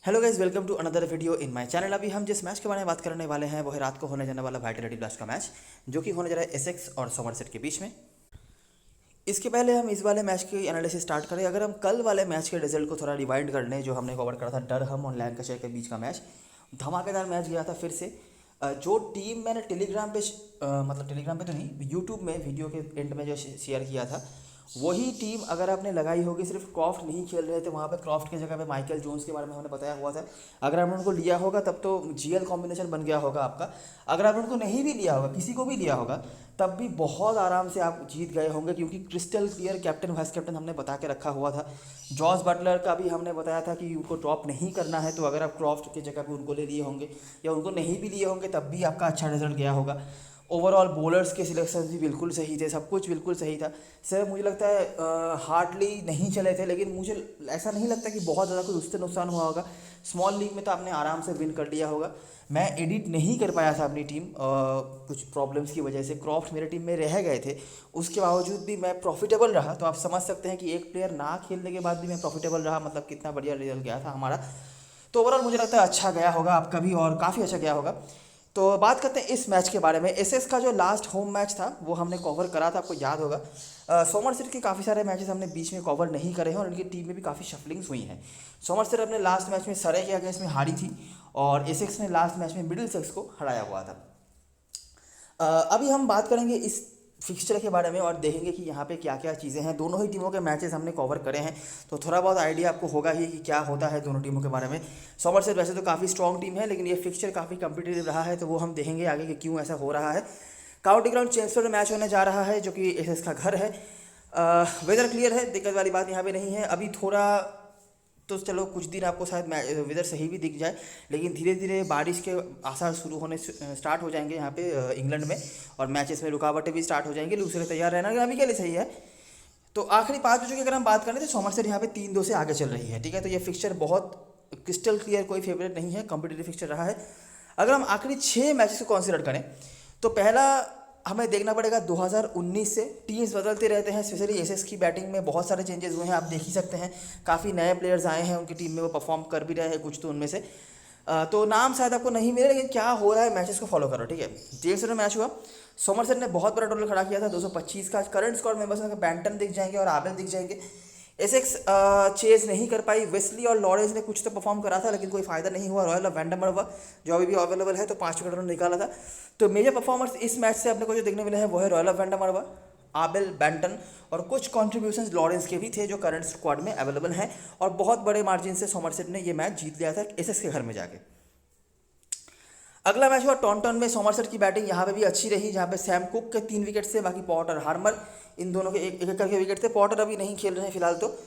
Hello guys, welcome to another video in my channel. अभी हम जिस मैच के बारे में बात करने वाले हैं वो है रात को होने जाने वाला वाइटलिटी ब्लास्ट का मैच, जो कि होने जा रहा है एसेक्स और सोमरसेट के बीच में। इसके पहले हम इस वाले मैच की एनालिसिस स्टार्ट करें, अगर हम कल वाले मैच के रिजल्ट को थोड़ा रिवाइंड कर लें, जो हमने कवर करा था डरहम और लैंकाशायर के बीच का मैच। धमाकेदार मैच गया था फिर से। जो टीम मैंने टेलीग्राम पे मतलब टेलीग्राम पे तो नहीं, यूट्यूब में वीडियो के एंड में जो शेयर किया था, वही टीम अगर आपने लगाई होगी, सिर्फ क्रॉफ्ट नहीं खेल रहे थे वहाँ पे, क्रॉफ्ट की जगह पे माइकल जोन्स के बारे में हमने बताया हुआ था। अगर आपने उनको लिया होगा तब तो जीएल कॉम्बिनेशन बन गया होगा आपका। अगर आपने उनको नहीं भी लिया होगा, किसी को भी लिया होगा, तब भी बहुत आराम से आप जीत गए होंगे, क्योंकि crystal clear captain vice captain हमने बता के रखा हुआ था। जॉस बटलर का भी हमने बताया था कि उनको ड्रॉप नहीं करना है, तो अगर आप क्रॉफ्ट की जगह पे उनको ले लिए होंगे या उनको नहीं भी लिए होंगे तब भी आपका अच्छा रिजल्ट गया होगा। ओवरऑल बॉलर्स के सिलेक्शन भी बिल्कुल सही थे, सब कुछ बिल्कुल सही था। सर मुझे लगता है हार्डली नहीं चले थे, लेकिन मुझे ऐसा नहीं लगता कि बहुत ज़्यादा कोई उससे नुकसान हुआ होगा। स्मॉल लीग में तो आपने आराम से विन कर लिया होगा। मैं एडिट नहीं कर पाया था अपनी टीम कुछ प्रॉब्लम्स की वजह से, क्रॉफ्ट मेरे टीम में रह गए थे, उसके बावजूद भी मैं प्रॉफिटेबल रहा। तो आप समझ सकते हैं कि एक प्लेयर ना खेलने के बाद भी मैं प्रॉफिटेबल रहा, मतलब कितना बढ़िया रिजल्ट गया था हमारा। तो ओवरऑल मुझे लगता है अच्छा गया होगा आपका भी, और काफ़ी अच्छा गया होगा। तो बात करते हैं इस मैच के बारे में। एसएस का जो लास्ट होम मैच था वो हमने कवर करा था, आपको याद होगा। सोमरसेट के काफ़ी सारे मैचेस हमने बीच में कवर नहीं करे हैं और उनकी टीम में भी काफ़ी शफलिंग्स हुई हैं। सोमरसेट अपने लास्ट मैच में सरे के अगेंस्ट में हारी थी और एसेक्स ने लास्ट मैच में मिडिलसेक्स को हराया हुआ था। अभी हम बात करेंगे इस फिक्सचर के बारे में और देखेंगे कि यहाँ पे क्या क्या चीज़ें हैं। दोनों ही टीमों के मैचेस हमने कवर करे हैं, तो थोड़ा बहुत आइडिया आपको होगा ही कि क्या होता है दोनों टीमों के बारे में। सोमरसेट वैसे तो काफ़ी स्ट्रॉन्ग टीम है, लेकिन ये फिक्सचर काफ़ी कम्पिटिटिव रहा है, तो वो हम देखेंगे आगे कि क्यों ऐसा हो रहा है। काउंटी ग्राउंड चेम्सफोर्ड मैच होने जा रहा है, जो कि एसएस का घर है। वेदर क्लियर है, दिक्कत वाली बात यहाँ पे नहीं है अभी। थोड़ा तो चलो कुछ दिन आपको शायद वेदर सही भी दिख जाए, लेकिन धीरे धीरे बारिश के आसार शुरू होने स्टार्ट हो जाएंगे यहाँ पे इंग्लैंड में, और मैचेस में रुकावटें भी स्टार्ट हो जाएंगी। लूज से तैयार रहना अभी के लिए सही है। तो आखिरी 5 बजे की अगर हम बात करें तो सोमरसेट यहाँ पे 3-2 से आगे चल रही है, ठीक है। तो ये फिक्सचर बहुत क्रिस्टल क्लियर, कोई फेवरेट नहीं है, कॉम्पिटेटिव फिक्सचर रहा है। अगर हम आखिरी 6 मैचेस को कंसिडर करें तो पहला हमें देखना पड़ेगा 2019 से। टीम्स बदलते रहते हैं, स्पेशली एसएस की बैटिंग में बहुत सारे चेंजेस हुए हैं, आप देख ही सकते हैं। काफ़ी नए प्लेयर्स आए हैं उनकी टीम में, वो परफॉर्म कर भी रहे हैं कुछ तो उनमें से। तो नाम शायद आपको नहीं मिले, लेकिन क्या हो रहा है मैचेस को फॉलो करो, ठीक है। जेम्स में मैच हुआ, सोमरसेट ने बहुत बड़ा टोटल खड़ा किया था 225 का। करंट स्क्वाड मेंबर्स में बैंटन दिख जाएंगे और आबेल दिख जाएंगे। एसेक्स चेज नहीं कर पाई, वेस्ली और लॉरेंस ने कुछ तो परफॉर्म करा था, लेकिन कोई फायदा नहीं हुआ। रॉयल ऑफ वैंडमर हुआ जो अभी भी अवेलेबल है, तो 5 विकेट उन्होंने निकाला था। तो मेजर परफॉर्मर्स इस मैच से अपने को जो देखने मिले हैं वो है रॉयल ऑफ वैंडमर हुआ, आबेल, बैंटन, और कुछ कॉन्ट्रीब्यूशंस लॉरेंस के भी थे जो करंट स्क्वाड में अवेलेबल हैं। और बहुत बड़े मार्जिन से सोमरसेट ने ये मैच जीत लिया था एसेक्स के घर में जाके। अगला मैच हुआ टॉन्टन में। सोमरसेट की बैटिंग यहाँ पे भी अच्छी रही, जहाँ पे सैम कुक के 3 विकेट से, बाकी पॉटर, हार्मर, इन दोनों के एक एक करके विकेट थे। पॉटर अभी नहीं खेल रहे हैं फिलहाल, तो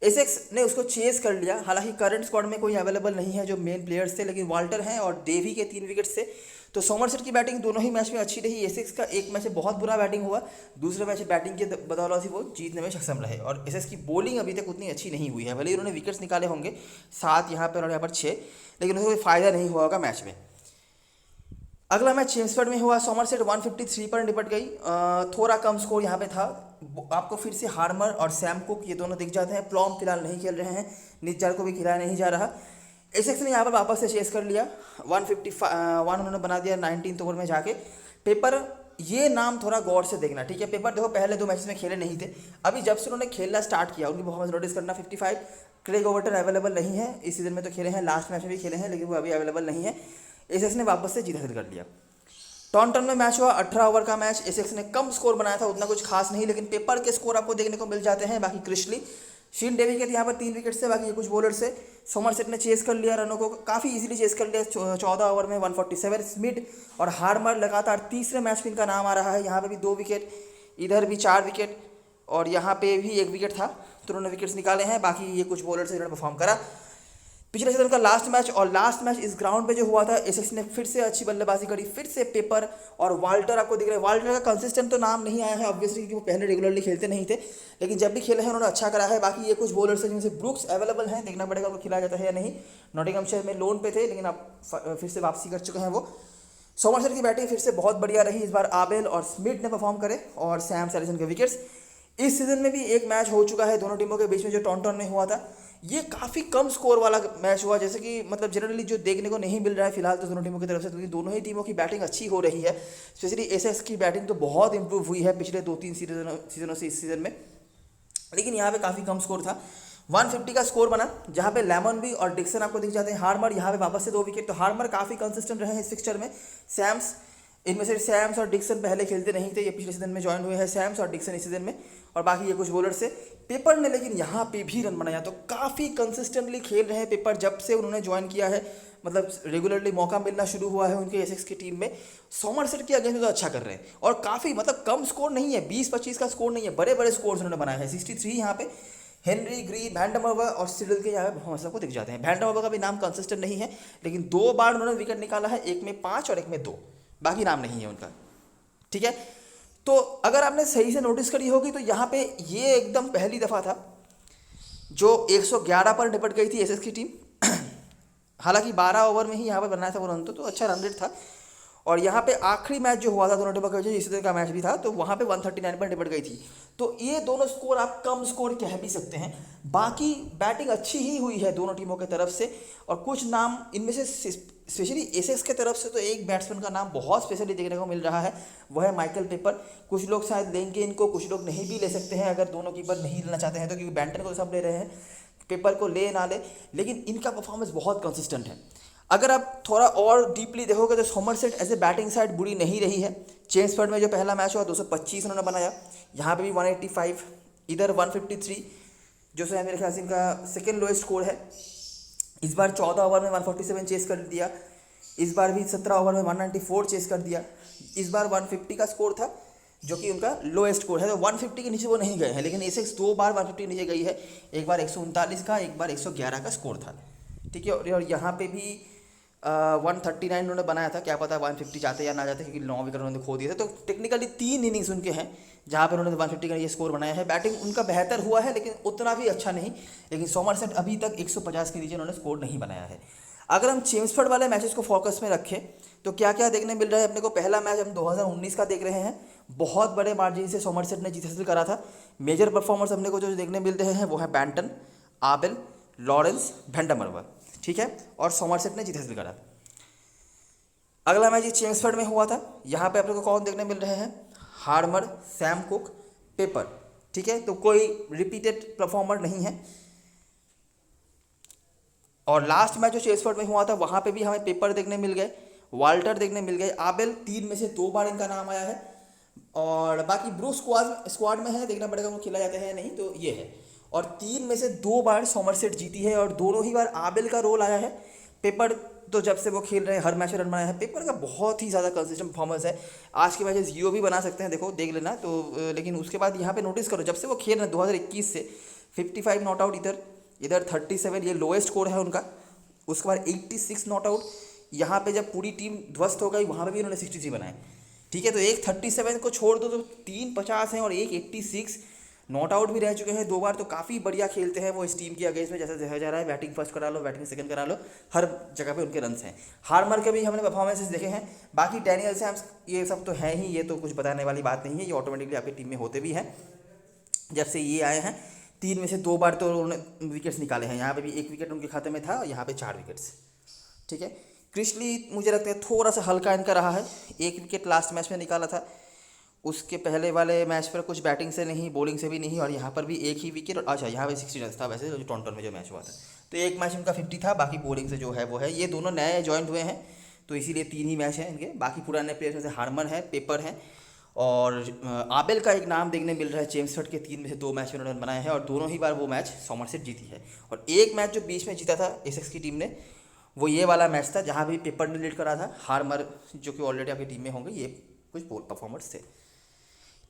एसेक्स ने उसको चेस कर लिया। हालांकि करंट स्क्वाड में कोई अवेलेबल नहीं है जो मेन प्लेयर्स थे, लेकिन वाल्टर हैं और डेवी के 3 विकेट से। तो सोमरसेट की बैटिंग दोनों ही मैच में अच्छी रही। एसेक्स का एक मैच में बहुत बुरा बैटिंग हुआ, दूसरे मैच बैटिंग के बदौलत ही वो जीतने में सक्षम रहे। और एसेक्स की बॉलिंग अभी तक उतनी अच्छी नहीं हुई है, भले ही उन्होंने विकेट्स निकाले होंगे 7 यहाँ पर और यहाँ पर 6, लेकिन उन्हें कोई फायदा नहीं हुआ होगा मैच में। अगला मैच चेम्सफोर्ड में हुआ, सोमरसेट 153 पर निपट गई। थोड़ा कम स्कोर यहाँ पे था। आपको फिर से हार्मर और सैम कुक ये दोनों दिख जाते हैं। प्लॉम फिलहाल नहीं खेल रहे हैं, निज्जर को भी खिलाया नहीं जा रहा। एसेक्स ने यहाँ पर वापस से चेस कर लिया, 151 उन्होंने बना दिया 19 ओवर में जाके। पेपर, ये नाम थोड़ा गौर से देखना, ठीक है। पेपर देखो पहले 2 मैचेस में खेले नहीं थे, अभी जब से उन्होंने खेलना स्टार्ट किया उनकी परफॉर्मेंस नोटिस करना। 55। क्रेग ओवर्टन अवेलेबल नहीं है, इस सीजन में तो खेले हैं, लास्ट मैच में भी खेले हैं, लेकिन वो अभी अवेलेबल नहीं है। एसेक्स ने वापस से जीत हासिल कर लिया। टॉन्टन में मैच हुआ, 18 ओवर का मैच। एसेक्स ने कम स्कोर बनाया था, उतना कुछ खास नहीं, लेकिन पेपर के स्कोर आपको देखने को मिल जाते हैं। बाकी क्रिशली, शीन डेवी के यहाँ पर 3 विकेट से, बाकी ये कुछ बॉलर से। सोमरसेट ने चेस कर लिया रनों को, काफ़ी इजीली चेस कर लिया 14 ओवर में 147। स्मिथ और हार्मर लगातार तीसरे मैच में इनका नाम आ रहा है। यहाँ पे भी 2 विकेट, इधर भी 4 विकेट, और यहाँ पे भी 1 विकेट था, तो उन्होंने विकेट्स निकाले हैं। बाकी ये कुछ बॉलर से इन्होंने परफॉर्म करा। पिछले सीजन का लास्ट मैच, और लास्ट मैच इस ग्राउंड पे जो हुआ था, एसेक्स ने फिर से अच्छी बल्लेबाजी करी। फिर से पेपर और वाल्टर आपको दिख रहे हैं। वाल्टर का कंसिस्टेंट तो नाम नहीं आया है ऑब्वियसली, क्योंकि वो पहले रेगुलरली खेलते नहीं थे, लेकिन जब भी खेले हैं उन्होंने अच्छा करा है। बाकी ये कुछ बॉलर्स हैं जिनसे ब्रुक्स अवेलेबल हैं, देखना पड़ेगा उनको खिलाया जाता है या नहीं। नॉटिंघमशायर में लोन पे थे, लेकिन अब फिर से वापसी कर चुके हैं वो। सोमरसेट की बैटिंग फिर से बहुत बढ़िया रही, इस बार आबेल और स्मिथ ने परफॉर्म करे, और सैम सैरिसन के विकेट्स। इस सीजन में भी एक मैच हो चुका है दोनों टीमों के बीच में जो टॉन्टन में हुआ था। ये काफ़ी कम स्कोर वाला मैच हुआ, जैसे कि मतलब जनरली जो देखने को नहीं मिल रहा है फिलहाल तो दोनों टीमों की तरफ से, क्योंकि दोनों ही टीमों की बैटिंग अच्छी हो रही है। स्पेशली एसएक्स की बैटिंग तो बहुत इंप्रूव हुई है पिछले 2-3 सीजनों से इस सीज़न में। लेकिन यहाँ पे काफ़ी कम स्कोर था, 150 का स्कोर बना, जहाँ पे लेमनबी और डिक्सन आपको दिख जाते हैं। हार्मर यहाँ पे वापस से 2 विकेट, तो हार्मर काफ़ी कंसिस्टेंट रहे हैं इस फिक्सचर में। सैम्स, इनमें से सैम्स और डिक्सन पहले खेलते नहीं थे, ये पिछले सीजन में ज्वाइन हुए हैं सैम्स और डिक्सन इस सीजन में, और बाकी ये कुछ बॉलर से। पेपर ने लेकिन यहाँ पे भी रन बनाया, तो काफ़ी कंसिस्टेंटली खेल रहे हैं पेपर जब से उन्होंने ज्वाइन किया है, मतलब रेगुलरली मौका मिलना शुरू हुआ है उनके एसएक्स की टीम में। सोमरसेट के अगेंस्ट तो अच्छा कर रहे हैं, और काफ़ी मतलब कम स्कोर नहीं है, 20-25 का स्कोर नहीं है, बड़े बड़े स्कोर्स उन्होंने बनाए हैं। 63 यहाँ पे हेनरी, ग्री, वैंडमर्वर और सिडल के यहाँ पे परफॉर्मेंस को दिख जाते हैं। वैंडमर्वर का भी नाम कंसिस्टेंट नहीं है, लेकिन 2 बार उन्होंने विकेट निकाला है, एक में 5 और एक में 2, बाकी नाम नहीं है उनका। ठीक है, तो अगर आपने सही से नोटिस करी होगी तो यहाँ पे ये एकदम पहली दफ़ा था जो 111 पर निपट गई थी एसएस की टीम। हालांकि 12 ओवर में ही यहाँ पर बनाया था वो रन, तो अच्छा रन रेट था। और यहाँ पे आखिरी मैच जो हुआ था दोनों टीमों के बीच, इसी तरह का मैच भी था, तो वहाँ पे 139 पर निपट गई थी। तो ये दोनों स्कोर आप कम स्कोर कह भी सकते हैं। बाकी बैटिंग अच्छी ही हुई है दोनों टीमों की तरफ से, और कुछ नाम इनमें से स्पेशली एसएक्स के तरफ से तो एक बैट्समैन का नाम बहुत स्पेशली देखने को मिल रहा है, वह है माइकल पेपर। कुछ लोग शायद लेंगे इनको, कुछ लोग नहीं भी ले सकते हैं अगर दोनों कीपर नहीं लेना चाहते हैं तो, क्योंकि बैंटन को तो सब ले रहे हैं, पेपर को ले ना ले, लेकिन इनका परफॉर्मेंस बहुत कंसिस्टेंट है। अगर आप थोड़ा और डीपली देखोगे तो Somerset as a batting side बुरी नहीं रही है। चेम्सफोर्ड में जो पहला मैच हुआ 225 उन्होंने बनाया, यहाँ पे भी 185, इधर 153, जो है मेरे ख्याल से इनका सेकेंड लोएस्ट स्कोर है। इस बार 14 ओवर में 147 चेस कर दिया, इस बार भी 17 ओवर में 194 चेस कर दिया। इस बार 150 का स्कोर था जो कि उनका लोएस्ट स्कोर है, तो 150 के नीचे वो नहीं गए हैं, लेकिन एसएक्स 2 बार 150 के नीचे गई है, एक बार 139 का, एक बार 111 का स्कोर था। ठीक है, और यहाँ पे भी 139 उन्होंने बनाया था, क्या पता 150 जाते या ना जाते, क्योंकि 9 विकेट उन्होंने खो दिए थे। तो टेक्निकली 3 इनिंग्स उनके हैं जहाँ पर उन्होंने 150 का ये स्कोर बनाया है। बैटिंग उनका बेहतर हुआ है, लेकिन उतना भी अच्छा नहीं, लेकिन सोमरसेट अभी तक 150 के नीचे उन्होंने स्कोर नहीं बनाया है। अगर हम चेम्सफोर्ड वाले मैचेस को फोकस में रखें तो क्या क्या देखने मिल रहा है अपने को। पहला मैच हम 2019 का देख रहे हैं, बहुत बड़े मार्जिन से सोमरसेट ने जीत हासिल करा था। मेजर परफॉर्मर्स अपने को जो देखने मिल रहे हैं वो है बैंटन, आबेल, लॉरेंस, वैंडमर्वर, ठीक है, और सोमरसेट ने जीत हासिल करा। अगला मैच चेम्सफोर्ड में हुआ था, यहाँ पे अपने को कौन देखने मिल रहे हैं, हार्मर, सैम कुक, पेपर, ठीक है, तो कोई रिपीटेड परफॉर्मर नहीं है। और लास्ट मैच जो चेम्सफोर्ड में हुआ था वहाँ पे भी हमें पेपर देखने मिल गए, वाल्टर देखने मिल गए, आबेल 3 में से 2 बार इनका नाम आया है, और बाकी ब्रूस स्क्वाड में है, देखना पड़ेगा वो खेला जाता है या नहीं, तो ये है। और 3 में से 2 बार सोमरसेट जीती है, और दोनों ही बार आबेल का रोल आया है। पेपर तो जब से वो खेल रहे हैं हर मैच में रन बनाया है, पेपर का बहुत ही ज़्यादा कंसिस्टेंट परफॉर्मेंस है। आज के मैचेस जियो भी बना सकते हैं, देखो देख लेना तो, लेकिन उसके बाद यहाँ पे नोटिस करो, जब से वो खेल रहे हैं 2021 से 55 नॉट आउट, इधर 37, ये लोएस्ट स्कोर है उनका। उसके बाद 86 नॉट आउट, यहाँ पे जब पूरी टीम ध्वस्त हो गई वहाँ पे भी उन्होंने 63 बनाए, ठीक है। तो एक 37 को छोड़ दो तो 3 50 हैं, और एक 86 नॉट आउट भी रह चुके हैं 2 बार, तो काफ़ी बढ़िया खेलते हैं वो इस टीम के अगेंस्ट में। जैसे देखा जा रहा है बैटिंग फर्स्ट करा लो, बैटिंग सेकंड करा लो, हर जगह पे उनके रन्स हैं। हार्मर के भी हमने परफॉर्मेंसेस देखे हैं। बाकी डैनियल सैम्स ये सब तो है ही, ये तो कुछ बताने वाली बात नहीं है, ये ऑटोमेटिकली आपकी टीम में होते भी हैं। जब से ये आए हैं 3 में से 2 बार तो उन्होंने विकेट्स निकाले हैं, यहाँ पे भी 1 विकेट उनके खाते में था, और यहाँ पे 4 विकेट्स, ठीक है। क्रिशली मुझे लगता है थोड़ा सा हल्का इनका रहा है, 1 विकेट लास्ट मैच में निकाला था, उसके पहले वाले मैच पर कुछ बैटिंग से नहीं, बॉलिंग से भी नहीं, और यहाँ पर भी 1 ही विकेट। और अच्छा, यहाँ पे 60 रन था वैसे जो टोरंटो में जो मैच हुआ था, तो एक मैच इनका 50 था, बाकी बॉलिंग से जो है वो है। ये दोनों नए ज्वाइन हुए हैं तो इसीलिए 3 ही मैच हैं इनके। बाकी पुराने प्लेयर्स में से हार्मर है, पेपर है, और आबेल का एक नाम देखने मिल रहा है। चेम्सफोर्ड के 3 में से 2 मैच में उन्होंने बनाए हैं, और दोनों ही बार वो मैच सोमरसेट जीती है। और एक मैच जो बीच में जीता था एसएक्स की टीम ने, वो ये वाला मैच था जहाँ भी पेपर ने लीड करा था। हार्मर जो कि ऑलरेडी आपकी टीम में होंगे, ये कुछ परफॉर्मर्स थे,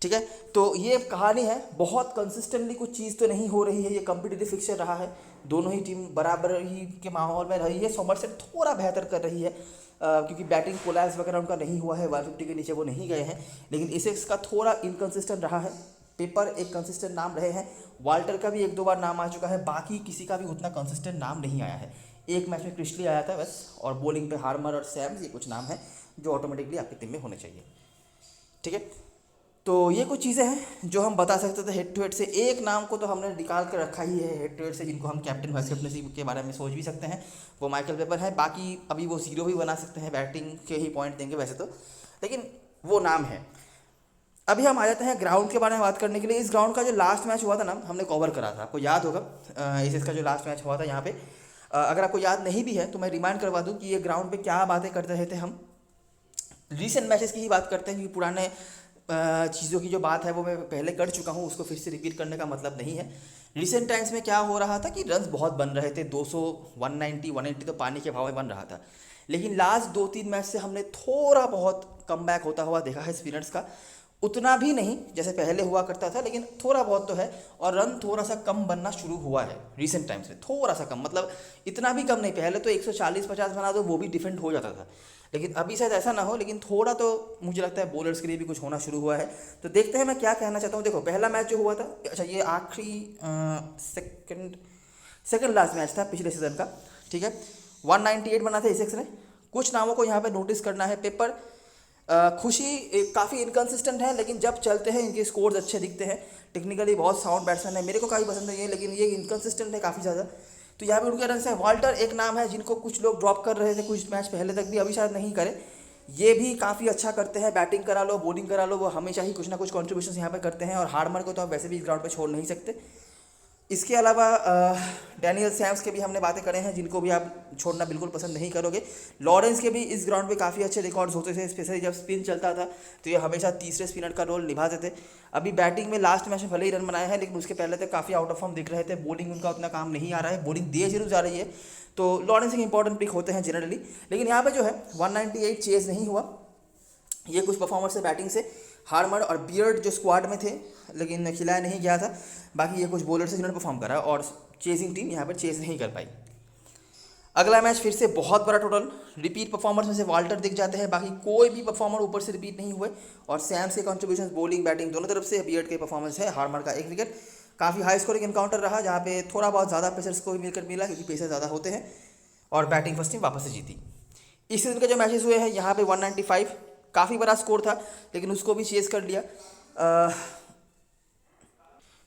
ठीक है। तो ये कहानी है, बहुत कंसिस्टेंटली कुछ चीज़ तो नहीं हो रही है, ये कम्पिटिटिव फिक्सचर रहा है, दोनों ही टीम बराबर ही के माहौल में रही है। सोमरसेट थोड़ा बेहतर कर रही है, क्योंकि बैटिंग कोलैप्स वगैरह उनका नहीं हुआ है, 150 के नीचे वो नहीं गए हैं, लेकिन एसएक्स का थोड़ा इनकन्सिस्टेंट रहा है। पेपर एक कंसिस्टेंट नाम रहे हैं, वाल्टर का भी 1-2 बार नाम आ चुका है, बाकी किसी का भी उतना कंसिस्टेंट नाम नहीं आया है। एक मैच में क्रिशली आया था बस, और बॉलिंग पे हार्मर और सैम्स, ये कुछ नाम है जो ऑटोमेटिकली आपकी टीम में होने चाहिए, ठीक है। तो ये कुछ चीज़ें हैं जो हम बता सकते थे हेड टू हेड से। एक नाम को तो हमने निकाल कर रखा ही है हेड टू हेड से, जिनको हम कैप्टन वाइस कैप्टनसी के बारे में सोच भी सकते हैं, वो माइकल वेबर है। बाकी अभी वो जीरो भी बना सकते हैं, बैटिंग के ही पॉइंट देंगे वैसे तो, लेकिन वो नाम है। अभी हम आ जाते हैं ग्राउंड के बारे में बात करने के लिए। इस ग्राउंड का जो लास्ट मैच हुआ था ना, हमने कवर करा था, आपको याद होगा। इसका जो लास्ट मैच हुआ था यहाँ पे, अगर आपको याद नहीं भी है तो मैं रिमाइंड करवा दूँ कि ये ग्राउंड पे क्या बातें करते रहे थे हम। रीसेंट मैचेस की ही बात करते हैं, क्योंकि पुराने चीज़ों की जो बात है वो मैं पहले कर चुका हूँ, उसको फिर से रिपीट करने का मतलब नहीं है। रिसेंट टाइम्स में क्या हो रहा था कि रन्स बहुत बन रहे थे, 200, 190, 180 तो पानी के भाव में बन रहा था। लेकिन लास्ट 2-3 मैच से हमने थोड़ा बहुत कम बैक होता हुआ देखा है स्पिनर्स का। उतना भी नहीं जैसे पहले हुआ करता था, लेकिन थोड़ा बहुत तो है। और रन थोड़ा सा कम बनना शुरू हुआ है रिसेंट टाइम्स में, थोड़ा सा कम, मतलब इतना भी कम नहीं। पहले तो 140-50 बना दो वो भी डिफेंड हो जाता था, लेकिन अभी शायद ऐसा ना हो। लेकिन थोड़ा तो मुझे लगता है बॉलर्स के लिए भी कुछ होना शुरू हुआ है। तो देखते हैं मैं क्या कहना चाहता हूँ। देखो, पहला मैच जो हुआ था, अच्छा ये आखिरी सेकंड लास्ट मैच था पिछले सीजन का, ठीक है। 198 बना था एसेक्स ने। कुछ नामों को यहाँ पे नोटिस करना है। पेपर खुशी काफ़ी इनकन्सिस्टेंट है, लेकिन जब चलते हैं इनके स्कोर्स अच्छे दिखते हैं। टेक्निकली बहुत साउंड बैट्समैन है, मेरे को काफ़ी पसंद है ये, लेकिन ये इनकन्सिस्टेंट है काफ़ी ज़्यादा। तो यहाँ पे उनके रन है। वाल्टर एक नाम है जिनको कुछ लोग ड्रॉप कर रहे थे कुछ मैच पहले तक भी, अभी शायद नहीं करे। ये भी काफ़ी अच्छा करते हैं, बैटिंग करा लो बॉलिंग करा लो, वो हमेशा ही कुछ ना कुछ कॉन्ट्रीब्यूशन यहाँ पे करते हैं। और हार्डमर को तो आप वैसे भी इस ग्राउंड पे छोड़ नहीं सकते। इसके अलावा डैनियल सैम्स के भी हमने बातें करे हैं, जिनको भी आप छोड़ना बिल्कुल पसंद नहीं करोगे। लॉरेंस के भी इस ग्राउंड पे काफ़ी अच्छे रिकॉर्ड्स होते थे, स्पेशली जब स्पिन चलता था तो ये हमेशा तीसरे स्पिनर का रोल निभाते थे। अभी बैटिंग में लास्ट मैच में भले ही रन बनाए हैं, लेकिन उसके पहले तक काफ़ी आउट ऑफ फॉर्म दिख रहे थे। बॉलिंग उनका उतना काम नहीं आ रहा है, बॉलिंग दिए जरूर जा रही है। तो लॉरेंस एक इंपॉर्टेंट पिक होते हैं जनरली, लेकिन यहाँ पर जो है 198 चेज नहीं हुआ। ये कुछ परफॉर्मेंस है बैटिंग से। हार्मर और बियर्ड जो स्क्वाड में थे, लेकिन खिलाया नहीं गया था। बाकी ये कुछ बॉलर से जिन्होंने परफॉर्म करा, और चेजिंग टीम यहाँ पर चेज नहीं कर पाई। अगला मैच फिर से बहुत बड़ा टोटल। रिपीट परफॉर्मर्स में से वाल्टर दिख जाते हैं, बाकी कोई भी परफॉर्मर ऊपर से रिपीट नहीं हुए। और सैम्स के कॉन्ट्रीब्यूशन बॉलिंग बैटिंग दोनों तरफ से। बियर्ड के परफॉर्मेंस है। हार्मर का 1 विकेट। काफ़ी हाई स्कोरिंग इनकाउंटर रहा, जहाँ पे थोड़ा बहुत ज़्यादा पेसर्स को भी मिलकर मिला, क्योंकि पेसर ज़्यादा होते हैं। और बैटिंग फर्स्ट टीम वापस से जीती। इस सीजन के जो मैचेस हुए हैं, यहाँ पे 195 काफ़ी बड़ा स्कोर था, लेकिन उसको भी चेज कर लिया।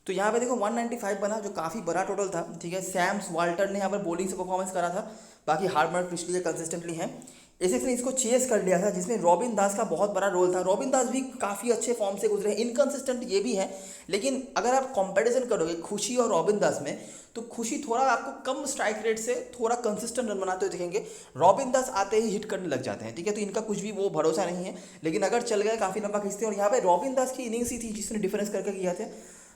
तो यहाँ पे देखो 195 बना, जो काफ़ी बड़ा टोटल था, ठीक है। सैम्स वाल्टर ने यहाँ पर बॉलिंग से परफॉर्मेंस करा था, बाकी हार्मर पिछले कंसिस्टेंटली हैं। एसेक्स ने इसको चेस कर लिया था, जिसमें रॉबिन दास का बहुत बड़ा रोल था। रॉबिन दास भी काफ़ी अच्छे फॉर्म से गुजरे हैं, इनकन्सिस्टेंट ये भी है, लेकिन अगर आप कंपैरिजन करोगे खुशी और रॉबिन दास में, तो खुशी थोड़ा आपको कम स्ट्राइक रेट से थोड़ा कंसिस्टेंट रन बनाते हुए दिखेंगे। रॉबिन दास आते ही हिट करने लग जाते हैं, ठीक है। तो इनका कुछ भी वो भरोसा नहीं है, लेकिन अगर चल गए काफ़ी लंबा खींचते हैं। और यहाँ पे रॉबिन दास की इनिंग्स ही थी जिसने डिफरेंस करके किया था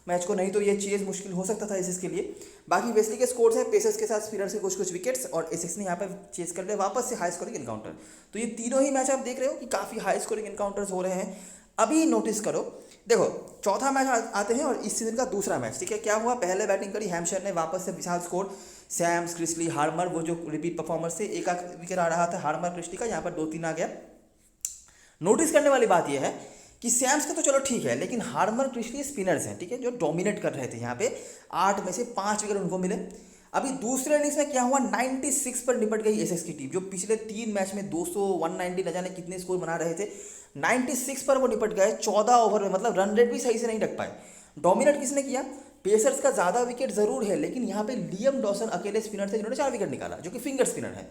मैच को, नहीं तो ये चेज मुश्किल हो सकता था एसेक्स के लिए। बाकी वेस्ली के स्कोर्स हैं, पेसर्स के साथ स्पिनर्स के कुछ विकेट्स, और एसेक्स ने यहाँ पर चेज कर लिया वापस से हाई स्कोरिंग इनकाउंटर। तो ये तीनों ही मैच आप देख रहे हो कि काफ़ी हाई स्कोरिंग इनकाउंटर्स हो रहे हैं। अभी नोटिस करो, देखो चौथा मैच आते हैं और इस सीजन का दूसरा मैच, ठीक है। क्या हुआ, पहले बैटिंग करी हैम्पशायर ने, वापस से विशाल स्कोर। सैम्स, क्रिस्ली, हार्मर, वो जो रिपीट परफॉर्मर्स थे, एक विकेट आ रहा था हार्मर क्रिस्ली का, यहाँ पर 2-3 आ गया। नोटिस करने वाली बात यह है कि सैम्स का तो चलो ठीक है, लेकिन हार्मर क्रिस्ली स्पिनर्स हैं, ठीक है, जो डोमिनेट कर रहे थे यहाँ पे। 8 में से 5 विकेट उनको मिले। अभी दूसरे इनिंग्स में क्या हुआ, 96 पर निपट गई एसेक्स की टीम, जो पिछले 3 मैच में 200, 190 न जाने कितने स्कोर बना रहे थे। 96 पर वो निपट गए 14 ओवर में, मतलब रन रेट भी सही से नहीं रख पाए। डोमिनेट किसने किया, पेसर्स का ज़्यादा विकेट ज़रूर है, लेकिन यहाँ पे लियम डॉसन अकेले स्पिनर थे जिन्होंने 4 विकेट निकाला, जो कि फिंगर स्पिनर है,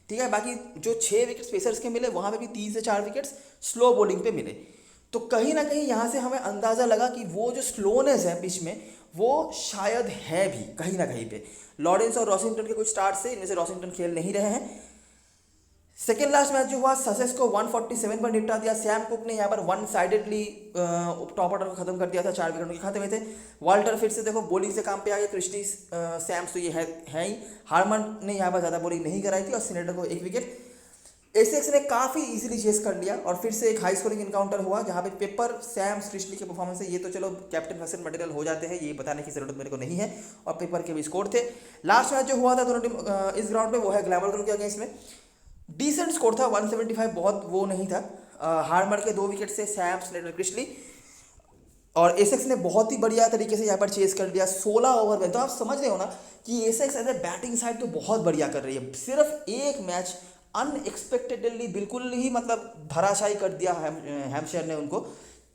ठीक है। बाकी जो 6 विकेट्स पेसर्स के मिले, वहाँ पे भी 3 से 4 विकेट्स स्लो बॉलिंग पे मिले। तो कहीं ना कहीं यहाँ से हमें अंदाज़ा लगा कि वो जो स्लोनेस है पिच में, वो शायद है भी कहीं ना कहीं पे। लॉरेंस और रॉसिंगटन के कुछ स्टार्ट से, इनमें से रॉसिंगटन खेल नहीं रहे हैं। सेकेंड लास्ट मैच जो हुआ, ससेक्स को 147 पर निपटा दिया। सैम कुक ने यहाँ पर वन साइडेडली टॉप ऑर्डर को खत्म कर दिया था, 4 विकेट उनके खाते में थे। वाल्टर फिर से देखो बॉलिंग से काम पे आ गया। क्रिस्टी, सैम्स तो ये है ही। हार्मन ने यहाँ पर ज़्यादा बॉलिंग नहीं कराई थी, और सिनेटर को 1 विकेट। एसेक्स ने काफ़ी इजीली चेस कर लिया, और फिर से एक हाई स्कोरिंग इनकाउंटर हुआ, जहाँ पे पेपर, सैम्स, क्रिस्ली के परफॉर्मेंस है, ये तो चलो कैप्टन फैक्शन मटेरियल हो जाते हैं, ये बताने की जरूरत मेरे को नहीं है। और पेपर के भी स्कोर थे। लास्ट मैच जो हुआ था दोनों टीम इस ग्राउंड पे, वो है ग्लैमरगन के अगेंस्ट में। डिसेंट स्कोर था 175, बहुत वो नहीं था। हार्मर के 2 विकेट से, सैम्स, सिनेटर, क्रिस्ली, और एसेक्स ने बहुत ही बढ़िया तरीके से यहाँ पर चेस कर लिया 16 ओवर में। तो आप समझ रहे हो ना कि Essex as a batting side तो बहुत बढ़िया कर रही है। सिर्फ एक मैच अनएक्सपेक्टेडली बिल्कुल ही मतलब धराशायी कर दिया हैम्पशायर ने उनको।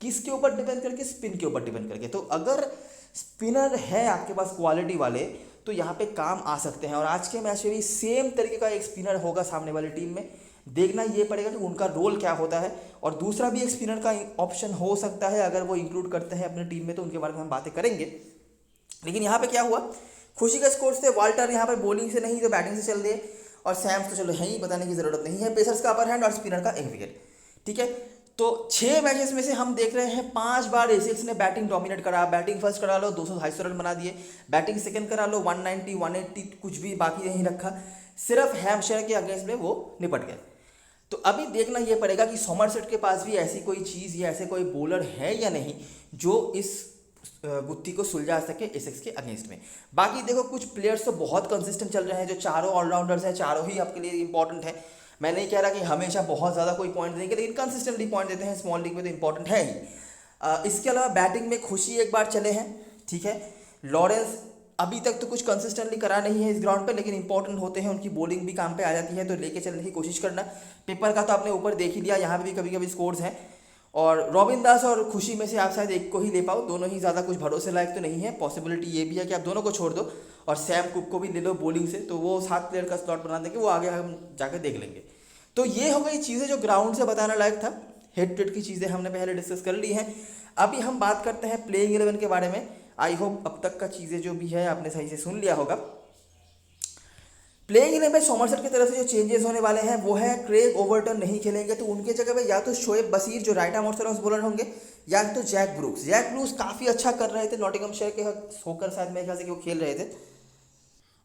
किसके ऊपर डिपेंड करके, स्पिन के ऊपर डिपेंड करके। तो अगर स्पिनर है आपके पास क्वालिटी वाले तो यहाँ पे काम आ सकते हैं। और आज के मैच में भी सेम तरीके का एक स्पिनर होगा सामने वाली टीम में, देखना ये पड़ेगा कि उनका रोल क्या होता है। और दूसरा भी एक स्पिनर का ऑप्शन हो सकता है, अगर वो इंक्लूड करते हैं अपनी टीम में तो उनके बारे में हम बातें करेंगे। लेकिन यहाँ पे क्या हुआ, खुशी का स्कोर थे, वाल्टर यहाँ पे बॉलिंग से नहीं तो बैटिंग से चल दिए, और सैम्स तो चलो है ही, बताने की जरूरत नहीं है। पेसर्स का अपर हैंड और स्पिनर का एक विकेट, ठीक है। तो 6 मैचेस में से हम देख रहे हैं 5 बार एसिक्स ने बैटिंग डोमिनेट करा। बैटिंग फर्स्ट करा लो 200-250 रन बना दिए, बैटिंग सेकंड करा लो 190 180 कुछ भी बाकी नहीं रखा, सिर्फ हैम्पशायर के अगेंस्ट में वो निपट गए। तो अभी देखना ये पड़ेगा कि सोमरसेट के पास भी ऐसी कोई चीज़ या ऐसे कोई बॉलर है या नहीं जो इस गुत्थी को सुलझा सके एसेक्स के अगेंस्ट में। बाकी देखो कुछ प्लेयर्स तो बहुत कंसिस्टेंट चल रहे हैं, जो चारों ऑलराउंडर्स हैं, चारों ही आपके लिए इंपॉर्टेंट है। मैं नहीं कह रहा कि हमेशा बहुत ज़्यादा कोई पॉइंट देंगे, लेकिन कंसिस्टेंटली पॉइंट देते हैं, स्मॉल लीग में तो इंपॉर्टेंट है ही। इसके अलावा बैटिंग में खुशी एक बार चले हैं, ठीक है। लॉरेंस अभी तक तो कुछ कंसिस्टेंटली करा नहीं है इस ग्राउंड पे, लेकिन इंपॉर्टेंट होते हैं, उनकी बॉलिंग भी काम पे आ जाती है, तो लेके चलने की कोशिश करना। पेपर का तो आपने ऊपर देख ही लिया, यहाँ पे भी कभी कभी स्कोर्स हैं। और रॉबिन दास और खुशी में से आप शायद एक को ही ले पाओ, दोनों ही ज़्यादा कुछ भरोसे लायक तो नहीं है। पॉसिबिलिटी ये भी है कि आप दोनों को छोड़ दो और सैम कुक को भी ले लो बॉलिंग से, तो वो 7 प्लेयर का स्लॉट बना देंगे, वो आगे हम जाकर देख लेंगे। तो ये हो गई चीज़ें जो ग्राउंड से बताना लायक था। हेड टू हेड की चीज़ें हमने पहले डिस्कस कर ली हैं। अभी हम बात करते हैं प्लेइंग 11 के बारे में। आई होप अब तक का चीज़ें जो भी है आपने सही से सुन लिया होगा। प्लेइंग 11 में सोमरसेट की तरफ से जो चेंजेस होने वाले हैं वो है, क्रेग ओवर्टन नहीं खेलेंगे, तो उनके जगह पे या तो शोएब बशीर जो राइट आर्म ऑर्थोडॉक्स बॉलर होंगे, या तो जैक ब्रूक्स। जैक ब्रूक्स काफ़ी अच्छा कर रहे थे नॉटिंघमशायर के होकर, शायद मेरे ख्याल से कि वो खेल रहे थे,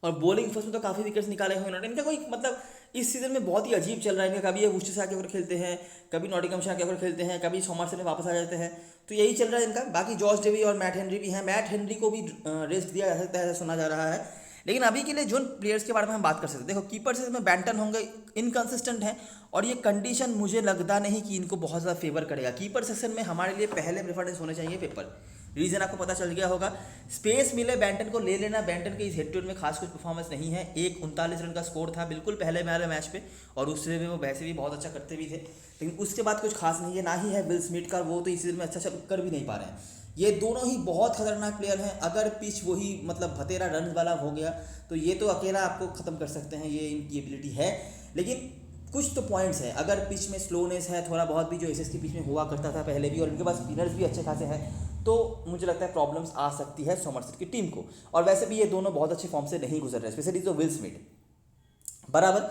और बॉलिंग फर्स्ट में तो काफ़ी विकेट्स निकाले हुए उन्होंने। इनका कोई मतलब इस सीजन में बहुत ही अजीब चल रहा है इनका, कभी ये वुस्टरशायर के ऊपर खेलते हैं, कभी नॉटिंघमशायर के ऊपर खेलते हैं, कभी सोमरसेट में वापस आ जाते हैं, तो यही चल रहा है इनका। बाकी जॉर्ज डेवी और मैट हेनरी भी हैं, मैट हेनरी को भी रेस्ट दिया जा सकता है ऐसा सुना जा रहा है। लेकिन अभी के लिए जो प्लेयर्स के बारे में हम बात कर सकते हैं, देखो कीपर से इसमें बैंटन होंगे, इनकंसिस्टेंट हैं, और ये कंडीशन मुझे लगता नहीं कि इनको बहुत ज़्यादा फेवर करेगा। कीपर सेक्शन में हमारे लिए पहले प्रेफरेंस होने चाहिए पेपर, रीज़न आपको पता चल गया होगा। स्पेस मिले बैंटन को ले लेना, बैंटन के इस हेड टू हेड में खास कुछ परफॉर्मेंस नहीं है। एक 39 रन का स्कोर था बिल्कुल पहले वाले मैच पे, और उससे भी वो वैसे भी बहुत अच्छा करते भी थे, लेकिन उसके बाद कुछ खास नहीं है। ना ही है विल स्मिथ का, वो तो इस सीजन में अच्छा कर भी नहीं पा रहे हैं। ये दोनों ही बहुत खतरनाक प्लेयर हैं। अगर पिच वही मतलब भतेरा रन वाला हो गया तो ये तो अकेला आपको ख़त्म कर सकते हैं, ये इनकी एबिलिटी है। लेकिन कुछ तो पॉइंट्स हैं, अगर पिच में स्लोनेस है थोड़ा बहुत भी, जो एसएस की पिच में हुआ करता था पहले भी, और इनके पास स्पिनर्स भी अच्छे खासे हैं, तो मुझे लगता है प्रॉब्लम्स आ सकती है सोमरसेट की टीम को। और वैसे भी ये दोनों बहुत अच्छे फॉर्म से नहीं गुजर रहे, स्पेशली जो विल स्मिथ बराबर।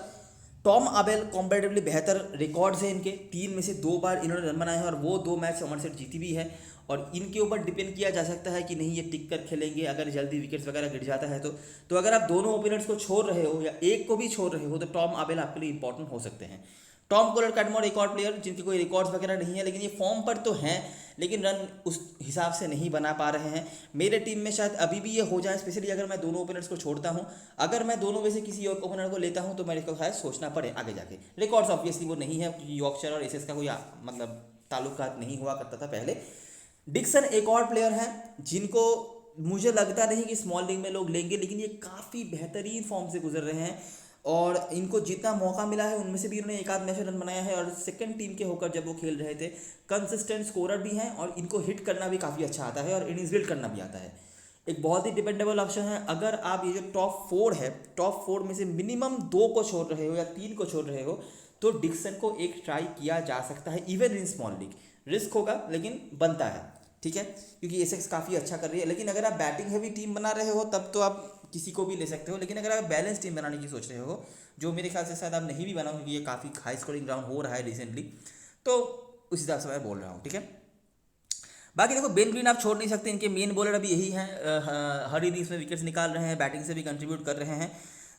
टॉम आबेल कॉम्पैरेटिवली बेहतर रिकॉर्ड्स हैं इनके, 3 में से 2 बार इन्होंने रन बनाए हैं, और वो 2 मैच सोमरसेट जीती भी है। और इनके ऊपर डिपेंड किया जा सकता है कि नहीं ये टिक कर खेलेंगे, अगर जल्दी विकेट्स वगैरह गिर जाता है तो अगर आप दोनों ओपोनेंट्स को छोड़ रहे हो या एक को भी छोड़ रहे हो, तो टॉम आबेल आपके लिए इंपॉर्टेंट हो सकते हैं। टॉम कोलर कैटमोर एक और प्लेयर जिनके कोई रिकॉर्ड्स वगैरह नहीं है, लेकिन ये फॉर्म पर तो हैं, लेकिन रन उस हिसाब से नहीं बना पा रहे हैं। मेरे टीम में शायद अभी भी ये हो जाए, स्पेशली अगर मैं दोनों ओपोनेंट्स को छोड़ता हूँ। अगर मैं दोनों में से किसी और ओपोनेंट को लेता हूँ तो मेरे को शायद सोचना पड़े आगे जाके। रिकॉर्ड्स ऑब्वियसली वो नहीं है, क्योंकि यॉर्कशायर और एसेस का कोई मतलब ताल्लुकात नहीं हुआ करता था पहले। डिक्सन एक और प्लेयर हैं जिनको मुझे लगता नहीं कि स्मॉल लीग में लोग लेंगे, लेकिन ये काफ़ी बेहतरीन फॉर्म से गुजर रहे हैं, और इनको जितना मौका मिला है उनमें से भी इन्होंने 1 आध मैच रन बनाया है, और सेकंड टीम के होकर जब वो खेल रहे थे कंसिस्टेंट स्कोरर भी हैं, और इनको हिट करना भी काफ़ी अच्छा आता है, और इनिंग्स बिल्ड करना भी आता है। एक बहुत ही डिपेंडेबल ऑप्शन है। अगर आप ये जो टॉप 4 है, टॉप 4 में से मिनिमम 2 को छोड़ रहे हो या 3 को छोड़ रहे हो, तो डिक्सन को एक ट्राई किया जा सकता है, even in small league. Risk होगा लेकिन बनता है, ठीक है, क्योंकि एसेक्स काफ़ी अच्छा कर रही है। लेकिन अगर आप बैटिंग हैवी टीम बना रहे हो तब तो आप किसी को भी ले सकते हो, लेकिन अगर आप बैलेंस टीम बनाने की सोच रहे हो, जो मेरे ख्याल से शायद आप नहीं भी बनाओ, क्योंकि ये काफ़ी हाई स्कोरिंग ग्राउंड हो रहा है रिसेंटली, तो उस हिसाब से मैं बोल रहा हूँ, ठीक है। बाकी देखो बेन ग्रीन आप छोड़ नहीं सकते, इनके मेन बॉलर अभी यही हैं, हर इनिंग्स में विकेट्स निकाल रहे हैं, बैटिंग से भी कंट्रीब्यूट कर रहे हैं।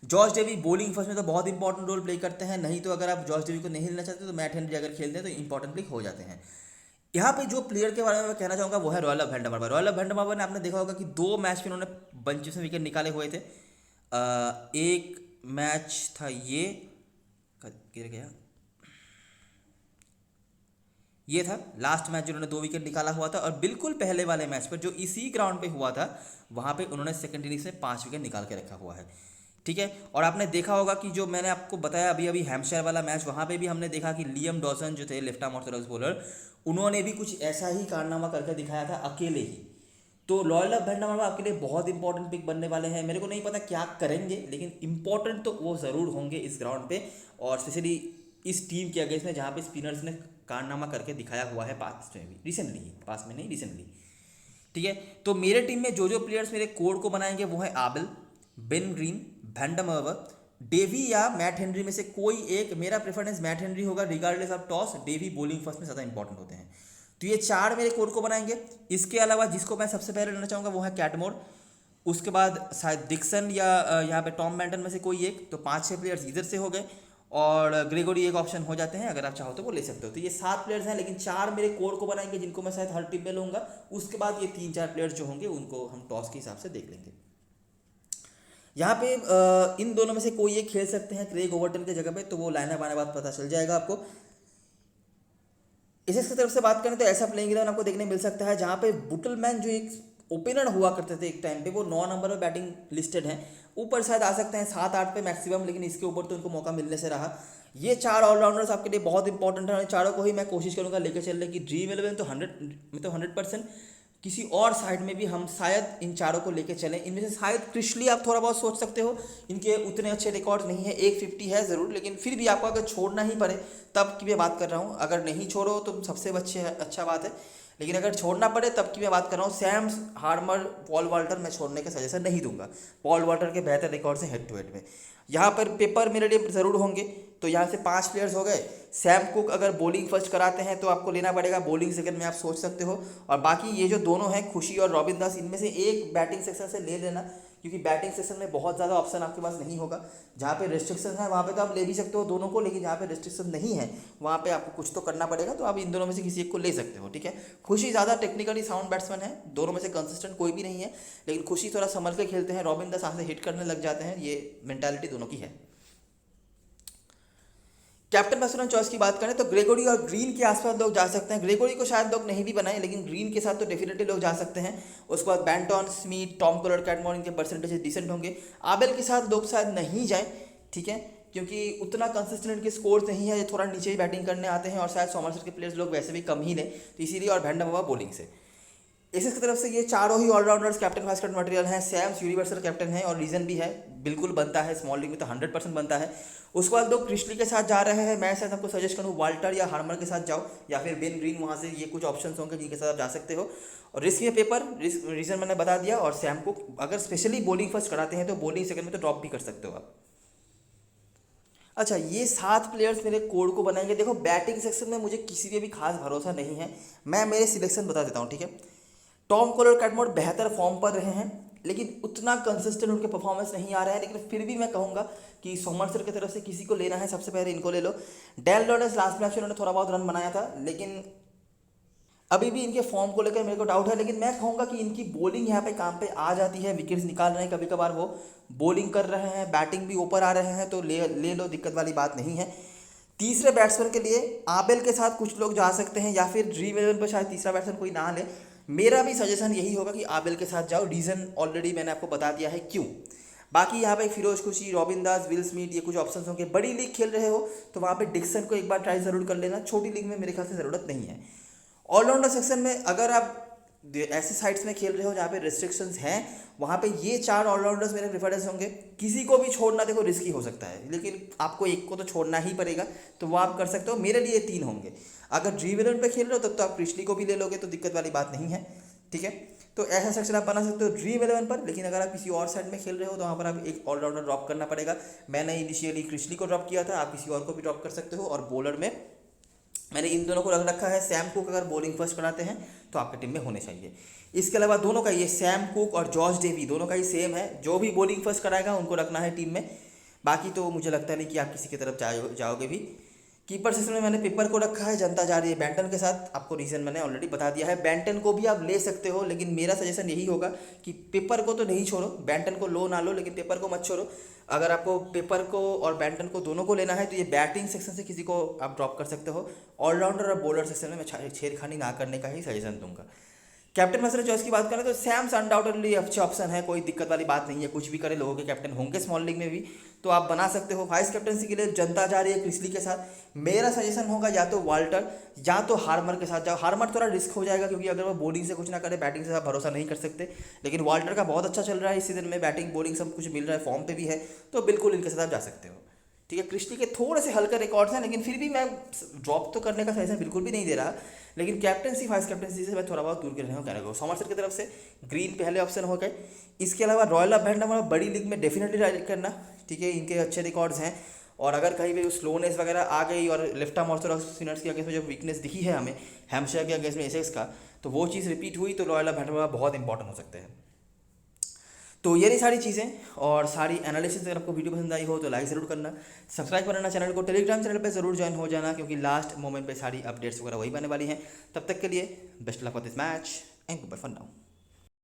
जॉर्ज डेवी बॉलिंग फर्स्ट में तो बहुत इंपॉर्टेंट रोल प्ले करते हैं, नहीं तो अगर आप जॉर्ज डेवी को नहीं लेना चाहते तो मैट हेनरी अगर खेलते हैं तो इंपॉर्टेंटली हो जाते हैं। यहाँ पे जो प्लेयर के बारे में मैं कहना चाहूँगा वो है रॉयल वैंडरवाल्वर। रॉयल वैंडरवाल्वर ने आपने देखा होगा कि 2 मैच में उन्होंने बंचेस में विकेट निकाले हुए थे। एक मैच था ये गिर गया, ये था लास्ट मैच जिन्होंने 2 विकेट निकाला हुआ था, और बिल्कुल पहले वाले मैच पर जो इसी ग्राउंड पे हुआ था वहाँ पे उन्होंने सेकंड इनिंग्स में 5 विकेट निकाल के रखा हुआ है। ठीक है। और आपने देखा होगा कि जो मैंने आपको बताया अभी अभी हैम्पशायर वाला मैच, वहाँ पे भी हमने देखा कि लियम डॉसन जो थे लेफ्ट आर्म ऑर्थोडॉक्स बॉलर, उन्होंने भी कुछ ऐसा ही कारनामा करके दिखाया था अकेले ही। तो लॉयल ऑफ भंडारवा आपके लिए बहुत इंपॉर्टेंट पिक बनने वाले हैं। मेरे को नहीं पता क्या करेंगे, लेकिन इंपॉर्टेंट तो वो ज़रूर होंगे इस ग्राउंड पे, और स्पेशली इस टीम के अगेंस्ट में जहाँ पे स्पिनर्स ने कारनामा करके दिखाया हुआ है पास्ट में भी, रिसेंटली, पास में नहीं रिसेंटली। ठीक है। तो मेरे टीम में जो जो प्लेयर्स मेरे कोड को बनाएंगे वो है Abell, Ben Green, van der Merwe, Davey या मैट हेनरी में से कोई एक। मेरा प्रेफरेंस मैट हेनरी होगा regardless of toss. Davey bowling first में ज़्यादा इंपॉर्टेंट होते हैं। तो ये 4 मेरे कोड को बनाएंगे। इसके अलावा जिसको मैं सबसे पहले लेना चाहूँगा वो है कैटमोर, उसके बाद शायद डिक्सन या यहाँ पे टॉम बैंटन में से कोई एक। तो 5-6 प्लेयर्स इधर से हो गए, और ग्रेगोरी एक ऑप्शन हो जाते हैं, अगर आप चाहो तो वो ले सकते हो। तो ये 7 प्लेयर्स हैं, लेकिन 4 मेरे कोर को बनाएंगे जिनको मैं शायद हर टीम में लूँगा। उसके बाद ये 3-4 प्लेयर्स जो होंगे उनको हम टॉस के हिसाब से देख लेंगे। यहाँ पे इन दोनों में से कोई एक खेल सकते हैं क्रेग ओवर्टन की जगह पे, तो वो लाइनअप आने बाद पता चल जाएगा आपको। एसेक्स की तरफ से बात करें तो ऐसा प्लेइंग 11 आपको देखने मिल सकता है जहाँ पे बुटलमैन जो एक ओपनर हुआ करते थे एक टाइम पे, वो 9 नंबर पर बैटिंग लिस्टेड हैं। ऊपर शायद आ सकते हैं 7-8 पे मैक्सिमम, लेकिन इसके ऊपर तो उनको मौका मिलने से रहा। ये 4 ऑलराउंडर्स आपके लिए बहुत इंपॉर्टेंट है, और चारों को ही मैं कोशिश करूँगा लेकर चलने की। ड्रीम 11 तो 100%। किसी और साइड में भी हम शायद इन चारों को लेके चलें। इनमें से शायद क्रिशली आप थोड़ा बहुत सोच सकते हो, इनके उतने अच्छे रिकॉर्ड नहीं है, 150 है ज़रूर, लेकिन फिर भी आपको अगर छोड़ना ही पड़े तब की मैं बात कर रहा हूँ। अगर नहीं छोड़ो तो सबसे अच्छा बात है, लेकिन अगर छोड़ना पड़े तब की मैं बात कर रहा हूँ। सैम्स, हार्मर, पॉल वाल्टर मैं छोड़ने का सजेशन नहीं दूंगा, पॉल वाल्टर के बेहतर रिकॉर्ड से हेड टू हेड में। यहाँ पर पेपर मेरे लिए ज़रूर होंगे। तो यहाँ से 5 प्लेयर्स हो गए। सैम कुक अगर बॉलिंग फर्स्ट कराते हैं तो आपको लेना पड़ेगा, बॉलिंग सेकंड में आप सोच सकते हो। और बाकी ये जो दोनों हैं खुशी और रॉबिन दास, इनमें से एक बैटिंग सेक्शन से ले लेना, क्योंकि बैटिंग सेक्शन में बहुत ज़्यादा ऑप्शन आपके पास नहीं होगा। जहाँ पे रिस्ट्रिक्शन है वहाँ पे तो आप ले भी सकते हो दोनों को, लेकिन जहाँ पे रिस्ट्रिक्शन नहीं है वहाँ पे आपको कुछ तो करना पड़ेगा। तो आप इन दोनों में से किसी एक को ले सकते हो, ठीक है। खुशी ज़्यादा टेक्निकली साउंड बैट्समैन है, दोनों में से कंसिस्टेंट कोई भी नहीं है, लेकिन खुशी थोड़ा संभल के खेलते हैं। रॉबिन दास से हिट करने लग जाते हैं, ये मेंटालिटी दोनों की है। कैप्टन बैट्समैन चॉइस की बात करें तो ग्रेगोरी और ग्रीन के आसपास लोग जा सकते हैं। ग्रेगोरी को शायद लोग नहीं भी बनाए, लेकिन ग्रीन के साथ तो डेफिनेटली लोग जा सकते हैं। उसके बाद बैंटन, स्मिथ, टॉम कलर, कैटमोर, इनके परसेंटेज डिसेंट होंगे। आबेल के साथ लोग शायद नहीं जाएं, ठीक है, क्योंकि उतना कंसिस्टेंट इनके स्कोर नहीं है, ये थोड़ा नीचे ही बैटिंग करने आते हैं, और शायद सोमरसेट के प्लेयर्स लोग वैसे भी कम ही लें, तो इसीलिए। और वैंडमर्वा बॉलिंग से। एसेक्स की तरफ से ये चारों ही allrounders captain vice captain material हैं। सैम्स यूनिवर्सल कैप्टन है, और रीजन भी है, बिल्कुल बनता है, स्मॉल लीग में तो 100% बनता है। उसके बाद लोग क्रिशली के साथ जा रहे हैं। मैं शायद आपको सजेस्ट करूँ वाल्टर या हार्मर के साथ जाओ, या फिर बेन ग्रीन, वहाँ से ये कुछ ऑप्शंस होंगे जिनके साथ आप जा सकते हो। और रिस्क में पेपर, रीजन मैंने बता दिया। और सैम को अगर स्पेशली बॉलिंग फर्स्ट कराते हैं तो बॉलिंग सेकंड में तो ड्रॉप भी कर सकते हो आप। अच्छा, ये 7 प्लेयर्स मेरे कोड को बनाएंगे। देखो, बैटिंग सेक्शन में मुझे किसी पे भी खास भरोसा नहीं है, मैं मेरे सिलेक्शन बता देता हूँ, ठीक है। टॉम कॉलर, कैटमोर बेहतर फॉर्म पर रहे हैं, लेकिन उतना कंसिस्टेंट उनके परफॉर्मेंस नहीं आ रहा है। लेकिन फिर भी मैं कहूँगा कि सोमरसेट की तरफ से किसी को लेना है, सबसे पहले इनको ले लो। डेल लॉरेंस लास्ट मैच में उन्होंने थोड़ा बहुत रन बनाया था, लेकिन अभी भी इनके फॉर्म को लेकर मेरे को डाउट है। लेकिन मैं कहूँगा कि इनकी बॉलिंग यहाँ पे काम पे आ जाती है, विकेट्स निकाल रहे हैं, कभी कभार वो बॉलिंग कर रहे हैं, बैटिंग भी ऊपर आ रहे हैं, तो ले लो, दिक्कत वाली बात नहीं है। तीसरे बैट्समैन के लिए आबेल के साथ कुछ लोग जा सकते हैं, या फिर ड्रीम 11 पर शायद तीसरा बैट्समैन कोई ना ले। मेरा भी सजेशन यही होगा कि आबेल के साथ जाओ। रीज़न ऑलरेडी मैंने आपको बता दिया है क्यों। बाकी यहाँ पे फिरोज खुशी, रॉबिन दास, विल स्मिथ, ये कुछ ऑप्शंस होंगे। बड़ी लीग खेल रहे हो तो वहाँ पे डिक्सन को एक बार ट्राई ज़रूर कर लेना, छोटी लीग में मेरे ख्याल से ज़रूरत नहीं है। ऑलराउंडर सेक्शन में अगर आप ऐसे साइट्स में खेल रहे हो जहाँ पे रिस्ट्रिक्शंस हैं, वहाँ पे ये 4 ऑलराउंडर्स मेरे प्रेफरेंस होंगे। किसी को भी छोड़ना देखो रिस्की हो सकता है, लेकिन आपको एक को तो छोड़ना ही पड़ेगा, तो वो आप कर सकते हो। मेरे लिए 3 होंगे। अगर ड्रीम 11 पे खेल रहे हो तब तो आप क्रिशली को भी ले लोगे, तो दिक्कत वाली बात नहीं है, ठीक है। तो ऐसा सेक्शन आप बना सकते हो ड्रीम 11 पर। लेकिन अगर आप किसी और साइड में खेल रहे हो तो वहाँ पर आप एक ऑलराउंडर ड्रॉप करना पड़ेगा। मैंने इनिशियली क्रिशली को ड्रॉप किया था, आप किसी और को भी ड्रॉप कर सकते हो। और बॉलर में मैंने इन दोनों को रख रखा है। सैम कुक अगर बॉलिंग फर्स्ट कराते हैं तो आपकी टीम में होने चाहिए। इसके अलावा दोनों का, ये सैम कुक और जॉर्ज डेवी दोनों का ही सेम है, जो भी बॉलिंग फर्स्ट कराएगा उनको रखना है टीम में। बाकी तो मुझे लगता नहीं कि आप किसी की तरफ जाओगे भी। कीपर सेक्शन में मैंने पेपर को रखा है, जनता जा रही है बैंटन के साथ। आपको रीज़न मैंने ऑलरेडी बता दिया है। बैंटन को भी आप ले सकते हो, लेकिन मेरा सजेशन यही होगा कि पेपर को तो नहीं छोड़ो, बैंटन को लो ना लो, लेकिन पेपर को मत छोड़ो। अगर आपको पेपर को और बैंटन को दोनों को लेना है तो ये बैटिंग सेक्शन से किसी को आप ड्रॉप कर सकते हो। ऑलराउंडर और बॉलर सेक्शन में मैं छेड़खानी ना करने का ही सजेशन दूंगा। कैप्टन मसर चॉइस की बात करें तो सैम्स अनडाउटेडली अच्छा ऑप्शन है, कोई दिक्कत वाली बात नहीं है, कुछ भी करे, लोगों के कैप्टन होंगे स्मॉल लीग में भी, तो आप बना सकते हो। वाइस कैप्टनसी के लिए जनता जा रही है क्रिसली के साथ। मेरा सजेशन होगा या तो वाल्टर या तो हार्मर के साथ जाओ। हार्मर थोड़ा रिस्क हो जाएगा क्योंकि अगर वो बॉलिंग से कुछ ना करे, बैटिंग से आप भरोसा नहीं कर सकते, लेकिन वाल्टर का बहुत अच्छा चल रहा है इस सीजन में, बैटिंग बॉलिंग सब कुछ मिल रहा है, फॉर्म पे भी है, तो बिल्कुल इनके साथ आप जा सकते हो। ठीक है, क्रिस्टी के थोड़े से हल्के रिकॉर्ड्स हैं, लेकिन फिर भी मैं ड्रॉप तो करने का सजेशन बिल्कुल भी नहीं दे रहा, लेकिन कैप्टनसी वाइस कैप्टनसी से मैं थोड़ा बहुत दूर कर रहा हूँ कहने को। सॉमरसेट की तरफ से ग्रीन पहले ऑप्शन हो गए। इसके अलावा रॉयल अभेंडम बड़ी लीग में डेफिनेटली ट्राई करना, ठीक है, इनके अच्छे रिकॉर्ड्स हैं, और अगर कहीं भी स्लोनेस वगैरह आ गई और लेफ्ट आर्म ऑर्थोडॉक्स स्पिनर्स के अगेंस्ट में जब वीकनेस दिखी है हमें हैम्पशायर के अगेंस्ट में एसेक्स का, तो वो चीज़ रिपीट हुई तो रॉयल अभेंडम बहुत इंपॉर्टेंट हो सकते हैं। तो ये रही सारी चीज़ें और सारी एनालिसिस। अगर आपको वीडियो पसंद आई हो तो लाइक ज़रूर करना, सब्सक्राइब करना चैनल को, टेलीग्राम चैनल पे ज़रूर ज्वाइन हो जाना क्योंकि लास्ट मोमेंट पे सारी अपडेट्स वगैरह वही आने वाली हैं। तब तक के लिए best luck for this match and goodbye for now.